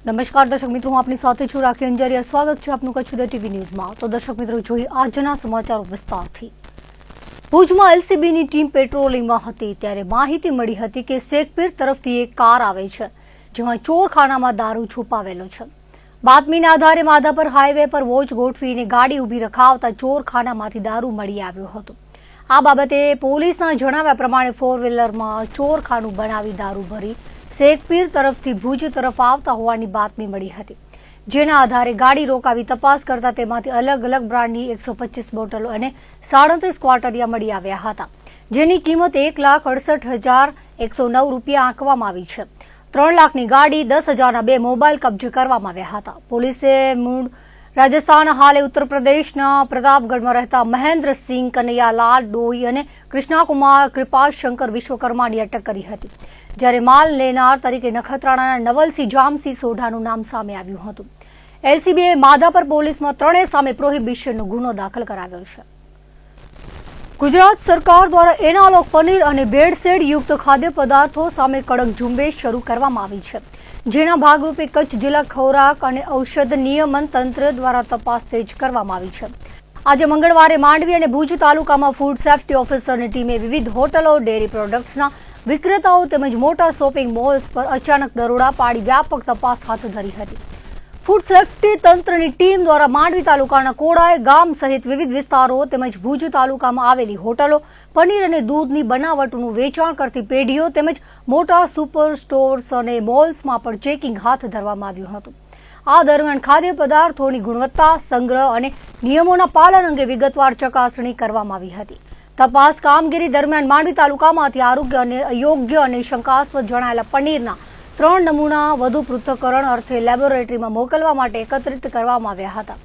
નમસ્કાર દર્શક મિત્રો, હું આપની સાથે છું રાખી અંજારિયા। સ્વાગત છે આપનું કચ્છ ટીવી ન્યૂઝમાં। તો દર્શક મિત્રો, જોઈએ આજના સમાચારો વિસ્તારથી। ભુજમાં એલસીબીની ટીમ પેટ્રોલિંગમાં હતી ત્યારે માહિતી મળી હતી કે શેખપીર તરફથી એક કાર આવે છે જેમાં ચોરખાનામાં દારૂ છુપાવેલો છે। બાતમીના આધારે માધાપર હાઈવે પર વોચ ગોઠવીને ગાડી ઊભી રખાવતા ચોરખાનામાંથી દારૂ મળી આવ્યો હતો। આ બાબતે પોલીસના જણાવ્યા પ્રમાણે ફોર વ્હીલરમાં ચોરખાનું બનાવી દારૂ ભરી શેખપીર તરફથી ભુજ તરફ આવતા હોવાની બાતમી મળી હતી, જેના આધારે ગાડી રોકાવી તપાસ કરતા તેમાંથી અલગ અલગ બ્રાન્ડની 125 બોટલો અને 37 ક્વાર્ટરિયા મળી આવ્યા હતા, જેની કિંમત 1,68,109 રૂપિયા આંકવામાં આવી છે। 3 લાખની ગાડી, 10,000ના 2 મોબાઈલ કબજે કરવામાં આવ્યા હતા। પોલીસે મૂળ રાજસ્થાન, હાલે ઉત્તર પ્રદેશના પ્રતાપગઢમાં રહેતા મહેન્દ્રસિંહ કનૈયાલાલ ડોઈ અને કૃષ્ણાકુમાર કૃપાશંકર વિશ્વકર્માની અટક કરી હતી, જ્યારે માલ લેનાર તરીકે નખત્રાણાના નવલસિંહ જામસિંહ સોઢાનું નામ સામે આવ્યું હતું। એલસીબીએ માધાપર પોલીસમાં ત્રણેય સામે પ્રોહિબિશનનો ગુનો દાખલ કરાવ્યો છે। ગુજરાત સરકાર દ્વારા એનાલોગ પનીર અને ભેળસેળ યુક્ત ખાદ્ય પદાર્થો સામે કડક ઝુંબેશ શરૂ કરવામાં આવી છે, જેના ભાગરૂપે કચ્છ જિલ્લા ખોરાક અને ઔષધ નિયમન તંત્ર દ્વારા તપાસ તેજ કરવામાં આવી છે। આજે મંગળવારે માંડવી અને ભુજ તાલુકામાં ફૂડ સેફ્ટી ઓફિસરની ટીમે વિવિધ હોટલો, ડેરી પ્રોડક્ટ્સના વિક્રેતાઓ તેમજ મોટા શોપિંગ મોલ્સ પર અચાનક દરોડા પાડી વ્યાપક તપાસ હાથ ધરી હતી। ફૂડ સેફ્ટી તંત્રની ટીમ દ્વારા માંડવી તાલુકાના કોડાય ગામ સહિત વિવિધ વિસ્તારો તેમજ ભુજ તાલુકામાં આવેલી હોટલો, પનીર અને દૂધની બનાવટોનું વેચાણ કરતી પેઢીઓ તેમજ મોટા સુપર સ્ટોર્સ અને મોલ્સમાં પણ ચેકિંગ હાથ ધરવામાં આવ્યું હતું। આ દરમિયાન ખાદ્ય પદાર્થોની ગુણવત્તા, સંગ્રહ અને નિયમોના પાલન અંગે વિગતવાર ચકાસણી કરવામાં આવી હતી। તપાસ કામગીરી દરમિયાન માંડવી તાલુકામાંથી આરોગ્ય અને અયોગ્ય અને શંકાસ્પદ જણાયેલા પનીરના 3 નમૂના વધુ પૃથ્થકરણ અર્થે લેબોરેટરીમાં મોકલવા માટે એકત્રિત કરવામાં આવ્યા હતા।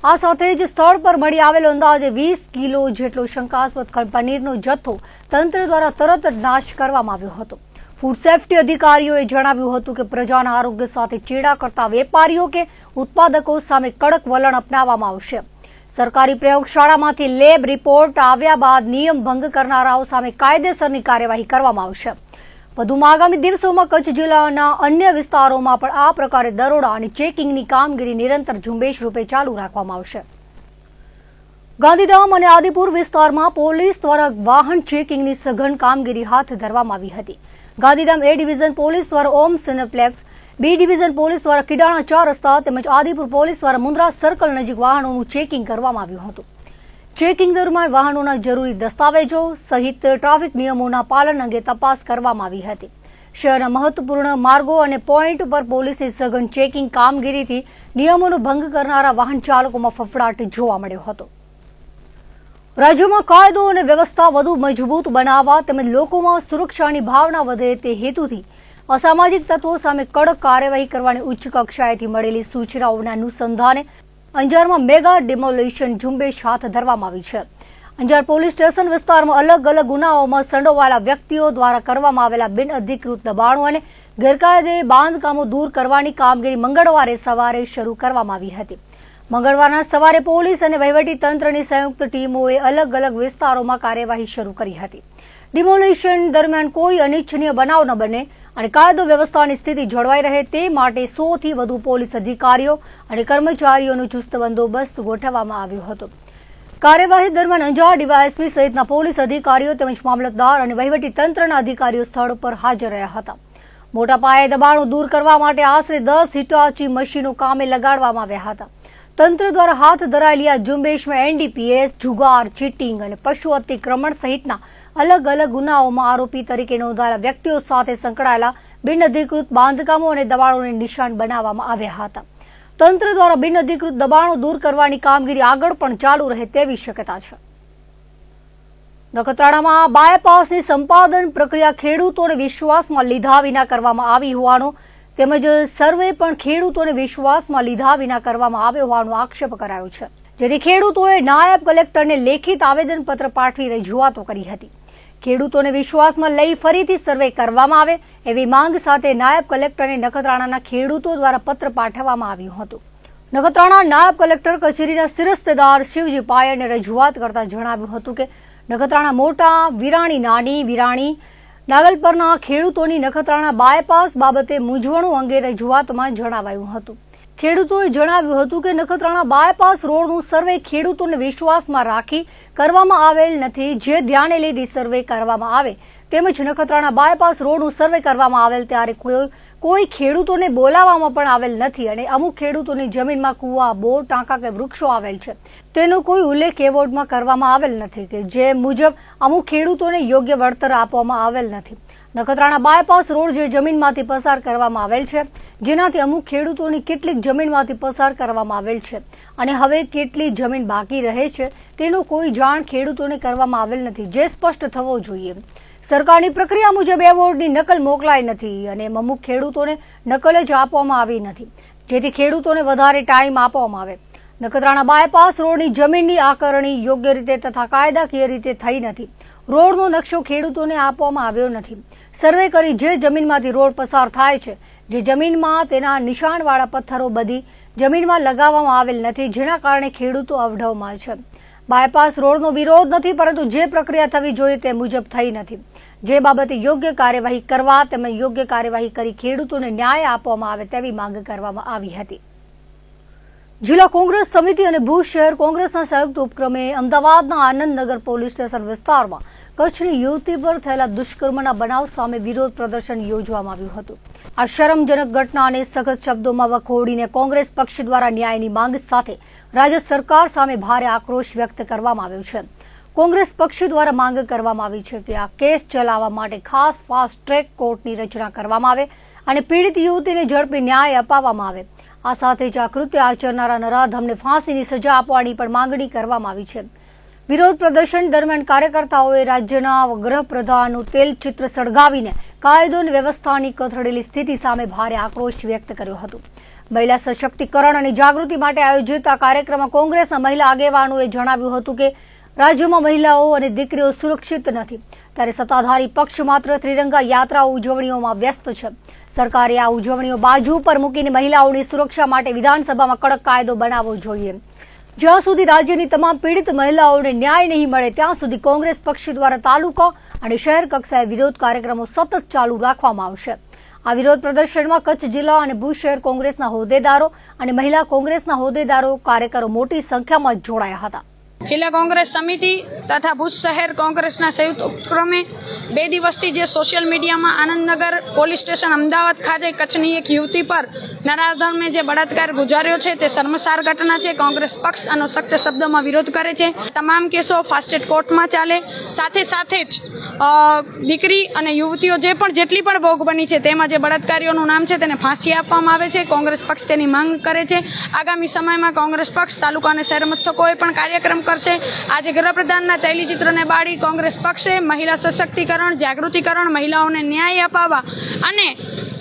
આ સાથે જ સ્થળ પર મળી આવેલો અંદાજે 20 કિલો જેટલો શંકાસ્પદ પનીરનો જથ્થો તંત્ર દ્વારા તરત જ નાશ કરવામાં આવ્યો હતો। ફૂડ સેફ્ટી અધિકારીઓએ જણાવ્યું હતું કે પ્રજાના આરોગ્ય સાથે ચેડા કરતા વેપારીઓ કે ઉત્પાદકો સામે કડક વલણ અપનાવવામાં આવશે। સરકારી પ્રયોગશાળામાંથી લેબ રિપોર્ટ આવ્યા બાદ નિયમ ભંગ કરનારાઓ સામે કાયદેસરની કાર્યવાહી કરવામાં આવશે। વધુમાં આગામી દિવસોમાં કચ્છ જિલ્લાના અન્ય વિસ્તારોમાં પણ આ પ્રકારે દરોડા અને ચેકિંગની કામગીરી નિરંતર ઝુંબેશ રૂપે ચાલુ રાખવામાં આવશે। ગાંધીધામ અને આદિપુર વિસ્તારમાં પોલીસ દ્વારા વાહન ચેકિંગની સઘન કામગીરી હાથ ધરવામાં આવી હતી। ગાંધીધામ એ ડિવિઝન પોલીસ દ્વારા ઓમ સિનેપ્લેક્સ, બી ડિવિઝન પોલીસ દ્વારા કિડાણા 4 રસ્તા તેમજ આદિપુર પોલીસ દ્વારા મુન્દ્રા સર્કલ નજીક વાહનોનું ચેકિંગ કરવામાં આવ્યું હતું। ચેકિંગ દરમિયાન વાહનોના જરૂરી દસ્તાવેજો સહિત ટ્રાફિક નિયમોના પાલન અંગે તપાસ કરવામાં આવી હતી। શહેરના મહત્વપૂર્ણ માર્ગો અને પોઈન્ટ પર પોલીસે સઘન ચેકિંગ કામગીરીથી નિયમોનો ભંગ કરનારા વાહન ચાલકોમાં ફફડાટ જોવા મળ્યો હતો। રાજ્યમાં કાયદો અને વ્યવસ્થા વધુ મજબૂત બનાવવા તેમજ લોકોમાં સુરક્ષાની ભાવના વધે તે હેતુથી અસામાજિક તત્વો સામે કડક કાર્યવાહી કરવાની ઉચ્ચ કક્ષાએથી મળેલી સૂચનાઓના અનુસંધાને અંજારમાં મેગા ડિમોલિશન ઝુંબેશ હાથ ધરવામાં આવી છે। અંજાર પોલીસ સ્ટેશન વિસ્તારમાં અલગ અલગ ગુનાઓમાં સંડોવાયેલા વ્યક્તિઓ દ્વારા કરવામાં આવેલા બિનઅધિકૃત દબાણો અને ગેરકાયદે બાંધકામો દૂર કરવાની કામગીરી મંગળવારે સવારે શરૂ કરવામાં આવી હતી। મંગળવારના સવારે પોલીસ અને વહીવટી તંત્રની સંયુક્ત ટીમોએ અલગ અલગ વિસ્તારોમાં કાર્યવાહી શરૂ કરી હતી। ડિમોલિશન દરમિયાન કોઈ અનિચ્છનીય બનાવ ન બને અને કાયદો વ્યવસ્થાની સ્થિતિ જળવાઈ રહે તે માટે 100 થી વધુ પોલીસ અધિકારીઓ અને કર્મચારીઓનો ચુસ્ત બંદોબસ્ત ગોઠવવામાં આવ્યો હતો। કાર્યવાહી દરમિયાન અંજાર ડીવાયએસપી સહિતના પોલીસ અધિકારીઓ તેમજ મામલતદાર અને વહીવટી તંત્રના અધિકારીઓ સ્થળ પર હાજર રહ્યા હતા। મોટા પાયે દબાણો દૂર કરવા માટે આશરે 10 હિટાચી મશીનો કામે લગાડવામાં આવ્યા હતા। તંત્ર દ્વારા હાથ ધરાયેલી આ ઝુંબેશમાં એનડીપીએસ, જુગાર, ચીટિંગ અને પશુ અતિક્રમણ સહિતના અલગ અલગ ગુનાઓમાં આરોપી તરીકે નોંધાયેલા વ્યક્તિઓ સાથે સંકળાયેલા બિનઅધિકૃત બાંધકામો અને દબાણોને નિશાન બનાવવામાં આવ્યા હતા। તંત્ર દ્વારા બિનઅધિકૃત દબાણો દૂર કરવાની કામગીરી આગળ પણ ચાલુ રહે તેવી શક્યતા છે। નખત્રાણામાં બાયપાસની સંપાદન પ્રક્રિયા ખેડૂતોને વિશ્વાસમાં લીધા વિના કરવામાં આવી હોવાનો તેમજ સર્વે પણ ખેડૂતોને વિશ્વાસમાં લીધા વિના કરવામાં આવ્યો હોવાનો આક્ષેપ કરાયો છે, જેથી ખેડૂતોએ નાયબ કલેક્ટરને લેખિત આવેદનપત્ર પાઠવી રજૂઆતો કરી હતી। ખેડૂતોને વિશ્વાસમાં લઈ ફરીથી સર્વે કરવામાં આવે એવી માંગ સાથે નાયબ કલેક્ટરને નખત્રાણાના ખેડૂતો દ્વારા પત્ર પાઠવવામાં આવ્યું હતું। નખત્રાણા નાયબ કલેક્ટર કચેરીના શિરસ્તેદાર શિવજી પાયલને રજૂઆત કરતા જણાવ્યું હતું કે નખત્રાણા મોટા, વિરાણી નાની, વિરાણી નાગલપરના ખેડૂતોની નખત્રાણા બાયપાસ બાબતે મૂંઝવણો અંગે રજૂઆતમાં જણાવાયું હતું. ખેડૂતોએ જણાવ્યું હતું કે નખત્રાણા બાયપાસ રોડનું સર્વે ખેડૂતોને વિશ્વાસમાં રાખી કરવામાં આવેલ નથી. જે ધ્યાને લીધી સર્વે કરવામાં આવે તેમજ નખત્રાણા બાયપાસ રોડનું સર્વે કરવામાં આવેલ ત્યારે કોઈ ખેડૂતોને બોલાવવામાં પણ આવેલ નથી અને અમુક ખેડૂતોની જમીનમાં કુવા, બોર, ટાંકા કે વૃક્ષો આવેલ છે તેનો કોઈ ઉલ્લેખ એવોર્ડમાં કરવામાં આવેલ નથી કે જે મુજબ અમુક ખેડૂતોને યોગ્ય વળતર આપવામાં આવેલ નથી. નખત્રાણા બાયપાસ રોડ જે જમીનમાંથી પસાર કરવામાં આવેલ છે જેનાથી અમુક ખેડૂતોની કેટલીક જમીનમાંથી પસાર કરવામાં આવેલ છે અને હવે કેટલી જમીન બાકી રહે છે તેનો કોઈ જાણ ખેડૂતોને કરવામાં આવેલ નથી, જે સ્પષ્ટ થવો જોઈએ. સરકારની પ્રક્રિયા મુજબ એવોર્ડની નકલ મોકલાઈ નથી અને અમુક ખેડૂતોને નકલ જ આપવામાં આવી નથી, જેથી ખેડૂતોને વધારે ટાઈમ આપવામાં આવે. નખત્રાણા બાયપાસ રોડની જમીનની આકારણી યોગ્ય રીતે તથા કાયદાકીય રીતે થઈ નથી. રોડનો નકશો ખેડૂતોને આપવામાં આવ્યો નથી. સર્વે કરી જે જમીનમાંથી રોડ પસાર થાય છે, જે જમીનમાં તેના નિશાનવાળા પથ્થરો બધી જમીનમાં લગાવવામાં આવેલ નથી, જેના કારણે ખેડૂતો અવઢવમાં છે. બાયપાસ રોડનો વિરોધ નથી, પરંતુ જે પ્રક્રિયા થવી જોઈએ તે મુજબ થઈ નથી. જે બાબતે યોગ્ય કાર્યવાહી કરવા તેમજ યોગ્ય કાર્યવાહી કરી ખેડૂતોને ન્યાય આપવામાં આવે તેવી માંગ કરવામાં આવી હતી. જિલ્લા કોંગ્રેસ સમિતિ અને ભુજ શહેર કોંગ્રેસના સંયુક્ત ઉપક્રમે અમદાવાદના આનંદનગર પોલીસ સ્ટેશન વિસ્તારમાં કચ્છની યુવતી પર થયેલા દુષ્કર્મના બનાવ સામે વિરોધ પ્રદર્શન યોજવામાં આવ્યું હતું. આ શરમજનક ઘટનાને સખત શબ્દોમાં વખોડીને કોંગ્રેસ પક્ષ દ્વારા ન્યાયની માંગ સાથે રાજ્ય સરકાર સામે ભારે આક્રોશ વ્યક્ત કરવામાં આવ્યો છે. કોંગ્રેસ પક્ષ દ્વારા માંગ કરવામાં આવી છે કે આ કેસ ચલાવવા માટે ખાસ ફાસ્ટ ટ્રેક કોર્ટની રચના કરવામાં આવે અને પીડિત યુવતીને ઝડપી ન્યાય અપાવવામાં આવે. આ સાથે જ આ કૃત્ય આચરનારા નરાધમને ફાંસીની સજા આપવાની પણ માંગણી કરવામાં આવી છે. વિરોધ પ્રદર્શન દરમિયાન કાર્યકર્તાઓએ રાજ્યના ગૃહપ્રધાનનું તેલચિત્ર સળગાવીને કાયદો અને વ્યવસ્થાની કથળેલી સ્થિતિ સામે ભારે આક્રોશ વ્યક્ત કર્યો હતો. મહિલા સશક્તિકરણ અને જાગૃતિ માટે આયોજિત આ કાર્યક્રમમાં કોંગ્રેસના મહિલા આગેવાનોએ જણાવ્યું હતું કે રાજ્યમાં મહિલાઓ અને દીકરીઓ સુરક્ષિત નથી, ત્યારે સત્તાધારી પક્ષ માત્ર ત્રિરંગા યાત્રા ઉજવણીઓમાં વ્યસ્ત છે. સરકારે આ ઉજવણીઓ બાજુ પર મૂકીને મહિલાઓની સુરક્ષા માટે વિધાનસભામાં કડક કાયદો બનાવવો જોઈએ. જ્યાં સુધી રાજ્યની તમામ પીડિત મહિલાઓને ન્યાય નહીં મળે ત્યાં સુધી કોંગ્રેસ પક્ષ દ્વારા તાલુકા અને શહેર કક્ષાએ વિરોધ કાર્યક્રમો સતત ચાલુ રાખવામાં આવશે. આ વિરોધ પ્રદર્શનમાં કચ્છ જિલ્લા અને ભુજ શહેર કોંગ્રેસના હોદ્દેદારો અને મહિલા કોંગ્રેસના હોદ્દેદારો કાર્યકરો મોટી સંખ્યામાં જોડાયા હતા. જિલ્લા કોંગ્રેસ સમિતિ તથા ભુજ શહેર કોંગ્રેસના સંયુક્ત ઉપક્રમે 2 દિવસથી જે સોશિયલ મીડિયામાં આનંદનગર પોલીસ સ્ટેશન અમદાવાદ ખાતે કચ્છની એક યુવતી પર નરાધમે જે બળાત્કાર ગુજાર્યો છે તે શર્મસાર ઘટના છે. કોંગ્રેસ પક્ષ આનો સખ્ત શબ્દોમાં વિરોધ કરે છે. તમામ કેસો ફાસ્ટ ટ્રેક કોર્ટમાં ચાલે, સાથે જ દીકરી અને યુવતીઓ જેટલી પણ ભોગ બની છે તેમાં જે બળાત્કારીઓનું નામ છે તેને ફાંસી આપવામાં આવે છે. કોંગ્રેસ પક્ષ તેની માંગ કરે છે. આગામી સમયમાં કોંગ્રેસ પક્ષ તાલુકા અને શહેર મથકોએ પણ કાર્યક્રમ કરશે. આજે ગૃહપ્રધાનના તૈલીચિત્રને બાળી કોંગ્રેસ પક્ષે મહિલા સશક્તિકરણ, જાગૃતિકરણ, મહિલાઓને ન્યાય અપાવવા અને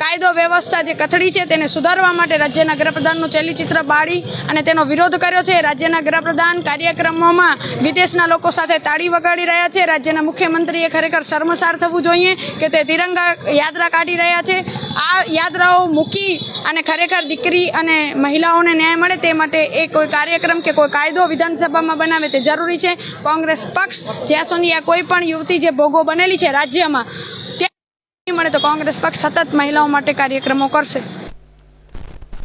કાયદો વ્યવસ્થા જે કથળી છે તેને સુધારવા માટે રાજ્યના ગૃહપ્રધાનનું તૈલીચિત્ર બાળી અને તેનો વિરોધ કર્યો છે. રાજ્યના ગૃહપ્રધાન કાર્યક્રમોમાં વિદેશના લોકો સાથે તાળી વગાડી રહ્યા છે. રાજ્યના મુખ્યમંત્રીએ ખરેખર શર્મસાર થવું જોઈએ કે તે તિરંગા યાત્રા કાઢી રહ્યા છે. આ યાત્રાઓ મૂકી અને ખરેખર દીકરી અને મહિલાઓને ન્યાય મળે તે માટે એ કોઈ કાર્યક્રમ કે કોઈ કાયદો વિધાનસભામાં બનાવે તે જરૂરી છે. કોંગ્રેસ પક્ષ જ્યાં સુધી આ કોઈ પણ યુવતી જે ભોગો બનેલી છે રાજ્યમાં ત્યાં મળે તો કોંગ્રેસ પક્ષ સતત મહિલાઓ માટે કાર્યક્રમો કરશે.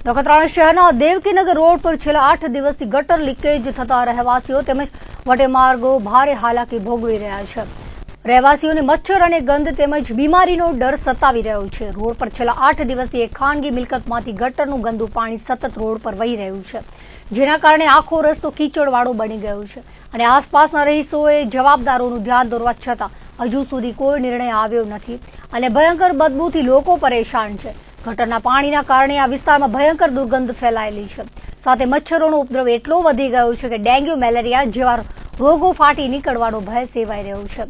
નખત્રાણા શહેરના દેવકીનગર રોડ પર છેલ્લા 8 દિવસથી ગટર લીકેજ થતા રહેવાસીઓ તેમજ વટેમાર્ગો ભારે હાલાકી ભોગવી રહ્યા છે. રહેવાસીઓને મચ્છર અને ગંધ તેમજ બીમારીનો ડર સતાવી રહ્યો છે. રોડ પર છેલ્લા 8 દિવસથી એક ખાનગી મિલકતમાંથી ગટરનું ગંદુ પાણી સતત રોડ પર વહી રહ્યું છે, જેના કારણે આખો રસ્તો કીચડવાળો બની ગયો છે અને આસપાસના રહીશોએ જવાબદારોનું ધ્યાન દોરવા છતાં હજુ સુધી કોઈ નિર્ણય આવ્યો નથી અને ભયંકર બદબૂથી લોકો પરેશાન છે. ગટરના પાણીના કારણે આ વિસ્તારમાં ભયંકર દુર્ગંધ ફેલાયેલી છે. સાથે મચ્છરોનો ઉપદ્રવ એટલો વધી ગયો છે કે ડેન્ગ્યુ, મેલેરિયા જેવા રોગો ફાટી નીકળવાનો ભય સેવાઈ રહ્યો છે.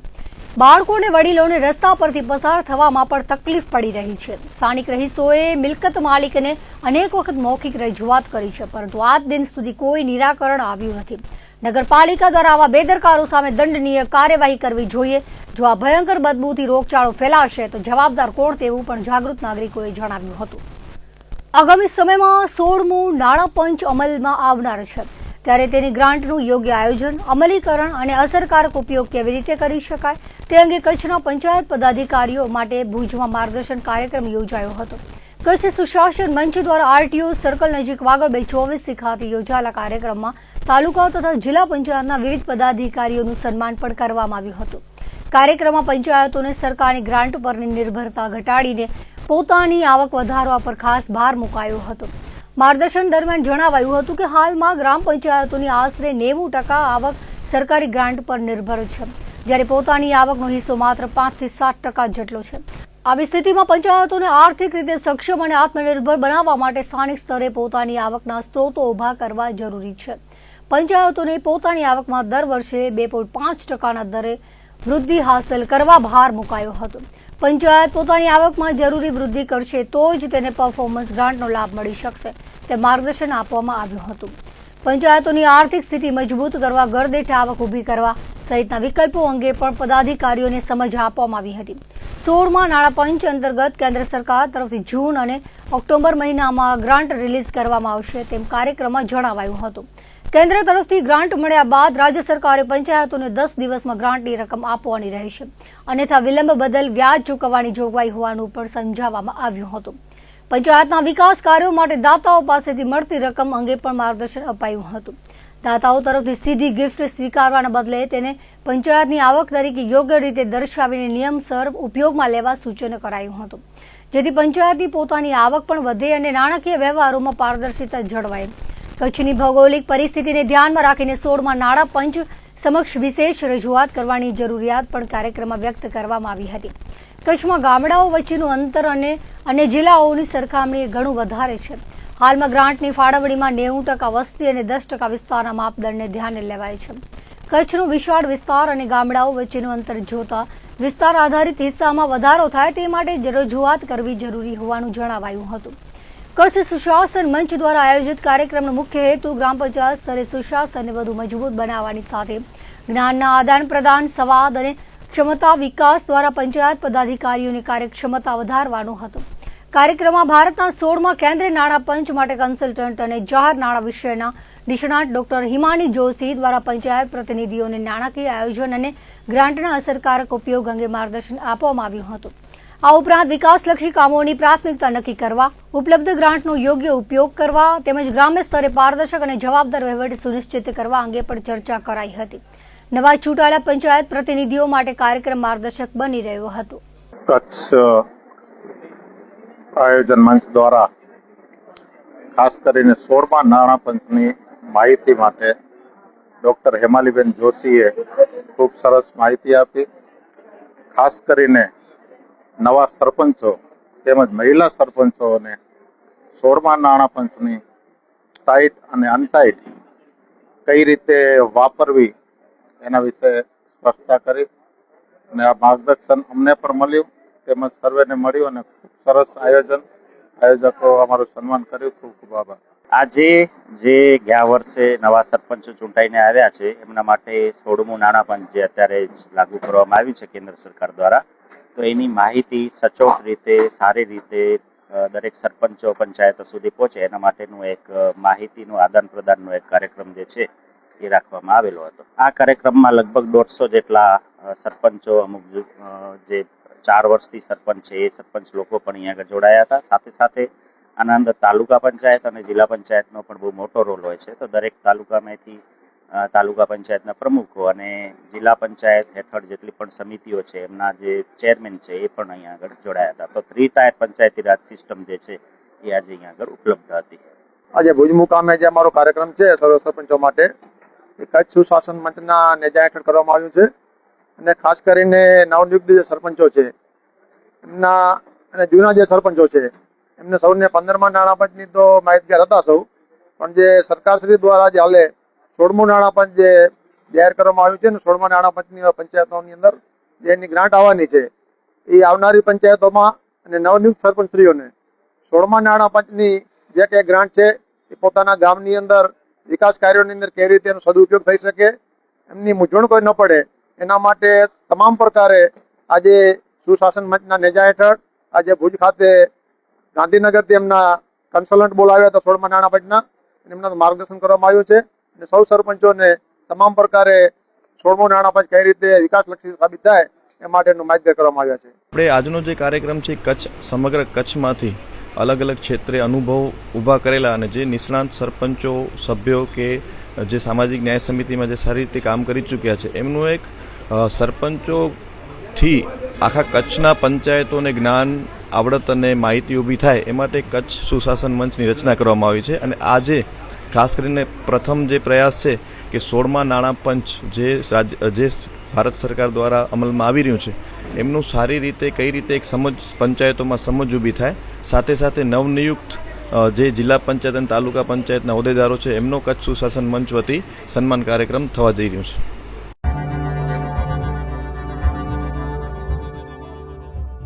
બાળકોને વડીલોને રસ્તા પરથી પસાર થવામાં પણ તકલીફ પડી રહી છે. સ્થાનિક રહીશોએ મિલકત માલિકને અનેક વખત મૌખિક રજૂઆત કરી છે, પરંતુ આજ દિન સુધી કોઈ નિરાકરણ આવ્યું નથી. નગરપાલિકા દ્વારા આવા બેદરકારો સામે દંડનીય કાર્યવાહી કરવી જોઈએ. જો આ ભયંકર બદબૂથી રોગચાળો ફેલાશે તો જવાબદાર કોણ તેવું પણ જાગૃત નાગરિકોએ જણાવ્યું હતું. આગામી સમયમાં 16મું નાણાં પંચ અમલમાં આવનાર છે, ત્યારે તેની ગ્રાન્ટનું યોગ્ય આયોજન, અમલીકરણ અને અસરકારક ઉપયોગ કેવી રીતે કરી શકાય તે અંગે કચ્છના પંચાયત પદાધિકારીઓ માટે ભુજમાં માર્ગદર્શન કાર્યક્રમ યોજાયો હતો. કચ્છ સુશાસન મંચ દ્વારા આરટીઓ સર્કલ નજીક વાગડ 24 ખાતે યોજાયેલા કાર્યક્રમમાં તાલુકા તથા જિલ્લા પંચાયતના વિવિધ પદાધિકારીઓનું સન્માન પણ કરવામાં આવ્યું હતું. કાર્યક્રમમાં પંચાયતોને સરકારની ગ્રાન્ટ પરની નિર્ભરતા ઘટાડીને પોતાની આવક વધારવા પર ખાસ ભાર મુકાયો હતો. માર્ગદર્શન દરમિયાન જણાવાયું હતું કે હાલમાં ગ્રામ પંચાયતોની આશરે 90% આવક સરકારી ગ્રાન્ટ પર નિર્ભર છે, જ્યારે પોતાની આવકનો હિસ્સો માત્ર 5 થી 7% જેટલો છે. આવી સ્થિતિમાં પંચાયતોને આર્થિક રીતે સક્ષમ અને આત્મનિર્ભર બનાવવા માટે સ્થાનિક સ્તરે પોતાની આવકના સ્ત્રોતો ઉભા કરવા જરૂરી છે. પંચાયતોને પોતાની આવકમાં દર વર્ષે 2.5% દરે વૃદ્ધિ હાંસલ કરવા ભાર મુકાયો હતો. પંચાયત પોતાની આવકમાં જરૂરી વૃદ્ધિ કરશે તો જ તેને પરફોર્મન્સ ગ્રાન્ટનો લાભ મળી શકશે, તે માર્ગદર્શન આપવામાં આવ્યું હતું. પંચાયતોની આર્થિક સ્થિતિ મજબૂત કરવા, ઘરદીઠ આવક ઊભી કરવા સહિતના વિકલ્પો અંગે પણ પદાધિકારીઓને સમજ આપવામાં આવી હતી. 16મા નાણાં પંચ અંતર્ગત કેન્દ્ર સરકાર તરફથી જૂન અને ઓક્ટોબર મહિનામાં ગ્રાન્ટ રિલીઝ કરવામાં આવશે તેમ કાર્યક્રમમાં જણાવાયું હતું. કેન્દ્ર તરફથી ગ્રાન્ટ મળ્યા બાદ રાજ્ય સરકારે પંચાયતોને 10 દિવસમાં ગ્રાન્ટની રકમ આપવાની રહેશે. અન્યથા વિલંબ બદલ વ્યાજ ચૂકવવાની જોગવાઈ હોવાનું પણ સમજાવવામાં આવ્યું હતું. પંચાયતના વિકાસ કાર્યો માટે દાતાઓ પાસેથી મળતી રકમ અંગે પણ માર્ગદર્શન અપાયું હતું. દાતાઓ તરફથી સીધી ગિફ્ટ સ્વીકારવાના બદલે તેને પંચાયતની આવક તરીકે યોગ્ય રીતે દર્શાવીને નિયમસર ઉપયોગમાં લેવા સૂચન કરાયું હતું, જેથી પંચાયતની પોતાની આવક પણ વધે અને નાણાકીય વ્યવહારોમાં પારદર્શિતા જળવાય. કચ્છની ભૌગોલિક પરિસ્થિતિને ધ્યાનમાં રાખીને 16મા નાણાં પંચ સમક્ષ વિશેષ રજૂઆત કરવાની જરૂરિયાત પણ કાર્યક્રમમાં વ્યક્ત કરવામાં આવી હતી. કચ્છમાં ગામડાઓ વચ્ચેનું અંતર અને અન્ય જિલ્લાઓની સરખામણીએ ઘણું વધારે છે. હાલમાં ગ્રાન્ટની ફાળવણીમાં 90% વસ્તી અને 10% વિસ્તારના માપદંડને ધ્યાને લેવાય છે. કચ્છનો વિશાળ વિસ્તાર અને ગામડાઓ વચ્ચેનું અંતર જોતા વિસ્તાર આધારિત હિસ્સામાં વધારો થાય તે માટે રજૂઆત કરવી જરૂરી હોવાનું જણાવાયું હતું. કચ્છ સુશાસન મંચ દ્વારા આયોજિત કાર્યક્રમનો મુખ્ય હેતુ ગ્રામ પંચાયત સ્તરે સુશાસનને વધુ મજબૂત બનાવવાની સાથે જ્ઞાનના આદાન પ્રદાન, સંવાદ અને ક્ષમતા વિકાસ દ્વારા પંચાયત પદાધિકારીઓની કાર્યક્ષમતા વધારવાનો હતો. કાર્યક્રમમાં ભારતના 16મા કેન્દ્રીય નાણાં પંચ માટે કન્સલ્ટન્ટ અને જાહેર નાણાં વિષયના નિષ્ણાત ડોક્ટર હિમાની જોશી દ્વારા પંચાયત પ્રતિનિધિઓને નાણાકીય આયોજન અને ગ્રાન્ટના અસરકારક ઉપયોગ અંગે માર્ગદર્શન આપવામાં આવ્યું હતું. આ ઉપરાંત વિકાસલક્ષી કામોની પ્રાથમિકતા નક્કી કરવા, ઉપલબ્ધ ગ્રાન્ટનો યોગ્ય ઉપયોગ કરવા તેમજ ગ્રામ્ય સ્તરે પારદર્શક અને જવાબદાર વહીવટ સુનિશ્ચિત કરવા અંગે પણ ચર્ચા કરાઈ હતી. નવા ચૂંટાયેલા પંચાયત પ્રતિનિધિઓ માટે કાર્યક્રમ માર્ગદર્શક બની રહ્યો હતો. કચ્છ આયોજન મંચ દ્વારા ખાસ કરીને 16મા નાણાં પંચની માહિતી માટે ડોક્ટર હેમાલીબેન જોશીએ ખૂબ સરસ માહિતી આપી. ખાસ કરીને નવા સરપંચો તેમજ મહિલા સરપંચોને 16મા નાણાં પંચની ટાઈટ અને અનટાઈટ કઈ રીતે વાપરવી એના વિશે સ્પષ્ટતા કરી અને આ માર્ગદર્શન અમને પણ મળ્યું તેમજ સર્વેને મળ્યું અને ખૂબ સરસ આયોજકો અમારું સન્માન કર્યું. ખૂબ ખૂબ આભાર. આજે જે ગયા વર્ષે નવા સરપંચો ચૂંટાઈને આવ્યા છે એમના માટે 16મું નાણાં પંચ જે અત્યારે લાગુ કરવામાં આવ્યું છે કેન્દ્ર સરકાર દ્વારા, તો એની માહિતી સચોટ રીતે, સારી રીતે દરેક સરપંચો પંચાયતો સુધી પહોંચે એના માટેનું એક માહિતીનું આદાન પ્રદાનનો એક કાર્યક્રમ જે છે એ રાખવામાં આવેલો હતો. આ કાર્યક્રમમાં લગભગ 150 જેટલા સરપંચો, અમુક જે 4 વર્ષથી સરપંચ છે એ સરપંચ લોકો પણ અહીંયા આગળ જોડાયા હતા. સાથે સાથે આના અંદર તાલુકા પંચાયત અને જિલ્લા પંચાયતનો પણ બહુ મોટો રોલ હોય છે. તો દરેક તાલુકામાંથી તાલુકા પંચાયતના પ્રમુખો અને જિલ્લા પંચાયત હેઠળ જેટલી પણ સમિતિઓ છે એમના જે ચેરમેન છે એ પણ અહીંયા આગળ જોડાયા હતા. તો 3 ટાયર પંચાયતી રાજ સિસ્ટમ જે છે એ આજે અહીંયા આગળ ઉપલબ્ધ હતી. આજે ભુજ મુકામે જે અમારો કાર્યક્રમ છે સર્વ સરપંચો માટે એ કચ્છ સુશાસન મંચના નેજા હેઠળ કરવામાં આવ્યું છે અને ખાસ કરીને નવનિયુક્ત જે સરપંચો છે એમના અને જૂના જે સરપંચો છે એમને સૌને 15મા નાણાં પંચની તો માહિતગાર હતા સૌ, પણ જે સરકારશ્રી દ્વારા જે હાલે 16મું નાણાં પંચ જે જાહેર કરવામાં આવ્યું છે ને 16મા નાણાં પંચની પંચાયતોની અંદર જે એની ગ્રાન્ટ આવવાની છે એ આવનારી પંચાયતોમાં અને નવનિયુક્ત સરપંચશ્રીઓને 16મા નાણાં પંચની જે કંઈ ગ્રાન્ટ છે એ પોતાના ગામની અંદર વિકાસ કાર્યોની અંદર કેવી રીતે એનો સદુપયોગ થઈ શકે, એમની મૂંઝવણ કોઈ ન પડે એના માટે તમામ પ્રકારે આજે સુશાસન મંચના નેજા હેઠળ આજે ભુજ ખાતે ગાંધીનગરથી એમના કન્સલ્ટન્ટ બોલાવ્યા હતા 16મા નાણાં પંચના, એમના માર્ગદર્શન કરવામાં આવ્યું છે અને સૌ સરપંચોને તમામ પ્રકારે 16મું નાણાં પંચ કઈ રીતે વિકાસલક્ષી સાબિત થાય એ માટેનું માહિતગાર કરવામાં આવ્યા છે. આપણે આજનો જે કાર્યક્રમ છે કચ્છ સમગ્ર કચ્છમાંથી અલગ અલગ ક્ષેત્રે અનુભવ ઊભા કરેલા અને જે નિષ્ણાંત સરપંચો સભ્યો કે જે સામાજિક ન્યાય સમિતિમાં જે સારી રીતે કામ કરી ચૂક્યા છે એમનું એક સરપંચોથી આખા કચ્છના પંચાયતોને જ્ઞાન આવડત અને માહિતી ઊભી થાય એ માટે કચ્છ સુશાસન મંચની રચના કરવામાં આવી છે. અને આજે ખાસ કરીને પ્રથમ જે પ્રયાસ છે કે 16મા નાણાં પંચ જે ભારત સરકાર દ્વારા અમલમાં આવી રહ્યું છે એમનું સારી રીતે કઈ રીતે એક સમજ પંચાયતોમાં સમજ ઊભી થાય, સાથે સાથે નવનિયુક્ત જે જિલ્લા પંચાયત અને તાલુકા પંચાયતના હોદ્દેદારો છે એમનો કચ્છ સુશાસન મંચ વતી સન્માન કાર્યક્રમ થવા જઈ રહ્યું છે.